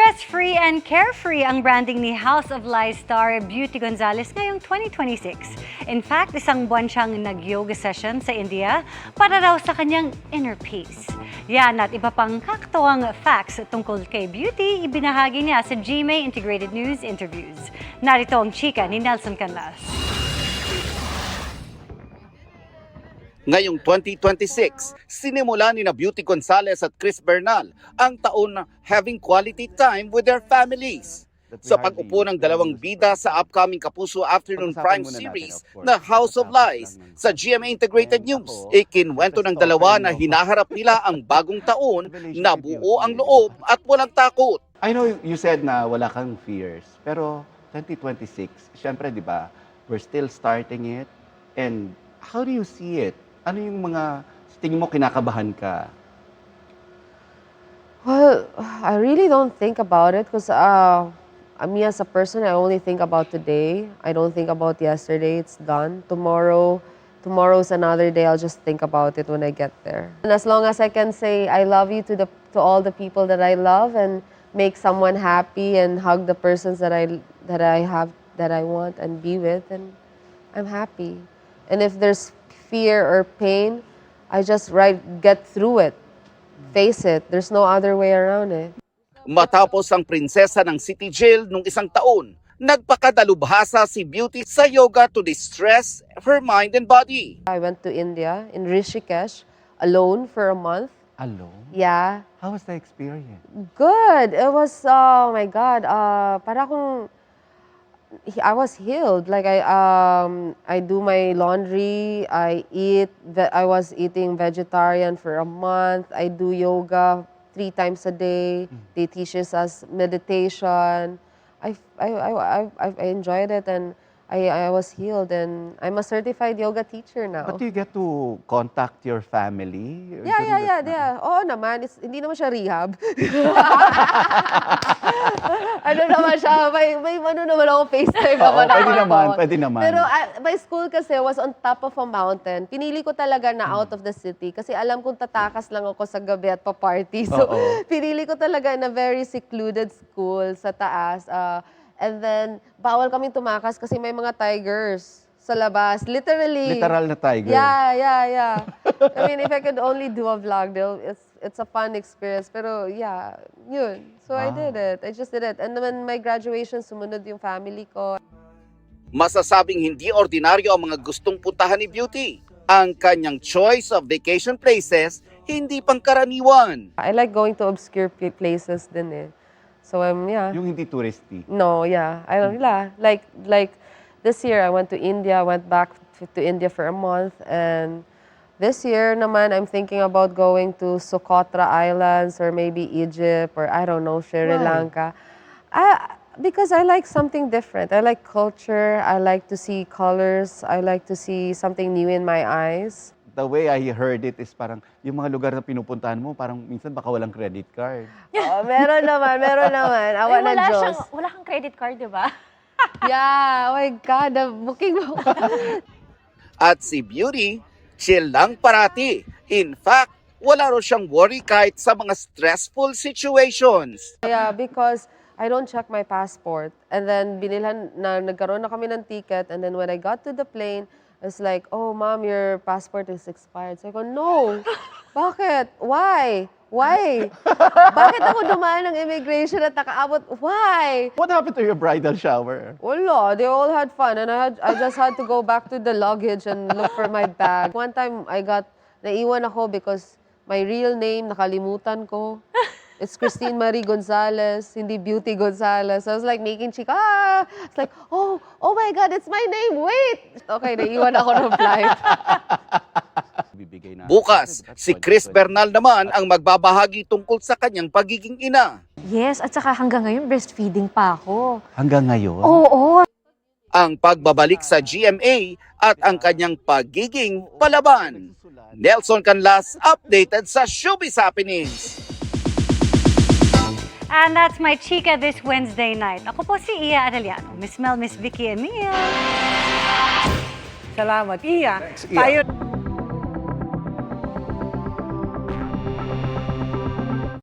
Stress-free and carefree ang branding ni House of Lies star Beauty Gonzalez ngayong 2026. In fact, isang buwan siyang nag-yoga session sa India para raw sa kanyang inner peace. Yan at iba pang kakatuwang facts tungkol kay Beauty, ibinahagi niya sa GMA Integrated News Interviews. Narito ang chika ni Nelson Canlas. Ngayong 2026, sinimula ni Beauty Gonzalez at Chris Bernal ang taon na having quality time with their families. Sa pag-upo ng dalawang bida sa upcoming Kapuso Afternoon Prime Series na House of Lies sa GMA Integrated News, ikinwento ng dalawa na hinaharap nila ang bagong taon na buo ang loob at walang takot. I know you said na wala kang fears, pero 2026, syempre di ba, we're still starting it. And how do you see it? Ano yung mga tingin mo kinakabahan ka? Well, I really don't think about it because me as a person, I only think about today. I don't think about yesterday. It's done. Tomorrow's another day. I'll just think about it when I get there. And as long as I can say I love you to all the people that I love and make someone happy and hug the persons that I want and be with, and I'm happy. And if there's fear or pain, I just get through it. Face it. There's no other way around it. Matapos ang prinsesa ng City Jail nung isang taon, nagpakadalubhasa si Beauty sa yoga to distress her mind and body. I went to India, in Rishikesh, alone for a month. Alone? Yeah. How was the experience? Good. It was, oh my God, I was healed. Like I do my laundry, I was eating vegetarian for a month, I do yoga 3 times a day. They teach us meditation. I enjoyed it and I was healed and I'm a certified yoga teacher now. But do you get to contact your family? Yeah. Oo naman, hindi naman siya rehab. Ano naman siya, may ano naman ako FaceTime naman. Pwede naman. Pero my school kasi was on top of a mountain. Pinili ko talaga na out of the city kasi alam kong tatakas lang ako sa gabi at pa-party. So, pinili ko talaga na very secluded school sa taas. And then, bawal kaming tumakas kasi may mga tigers sa labas. Literally. Literal na tiger? Yeah. I mean, if I could only do a vlog, it's a fun experience. Pero yeah, yun. So I did it. I just did it. And when my graduation, sumunod yung family ko. Masasabing hindi ordinaryo ang mga gustong puntahan ni Beauty. Ang kanyang choice of vacation places, hindi pangkaraniwan. I like going to obscure places din eh. So yeah. Yung hindi touristy? No, yeah. I don't, like this year I went to India, went back to India for a month, and this year naman I'm thinking about going to Socotra Islands or maybe Egypt or I don't know, Sri Lanka. Because I like something different. I like culture, I like to see colors, I like to see something new in my eyes. The way I heard it is parang yung mga lugar na pinupuntahan mo, parang minsan baka walang credit card. Meron naman. Awa ng Diyos. Wala kang credit card, di ba? Yeah, oh my God, booking mo. At si Beauty, chill lang parati. In fact, wala rin siyang worry kahit sa mga stressful situations. Yeah, because I don't check my passport. And then nagkaroon na kami ng ticket, and then when I got to the plane, it's like, oh, Mom, your passport is expired. So I go, no. Bakit? Why? Bakit ako dumaan ng immigration at nakaabot? Why? What happened to your bridal shower? Wala. They all had fun. And I just had to go back to the luggage and look for my bag. One time, naiwan ako because my real name, nakalimutan ko. It's Christine Marie Gonzalez, hindi Beauty Gonzalez. I was like making chika. It's like, oh my God, it's my name. Wait! Okay, naiwan ako ng flight. Bukas, si Chris Bernal naman ang magbabahagi tungkol sa kanyang pagiging ina. Yes, at saka hanggang ngayon, breastfeeding pa ako. Hanggang ngayon? Oo. Ang pagbabalik sa GMA at ang kanyang pagiging palaban. Nelson Canlas, updated sa Showbiz Happenings. And that's my chika this Wednesday night. Ako po si Iya Arellano, Miss Mel, Miss Vicky, and Mia. Salamat, Iya. Thanks, Iya. Tayo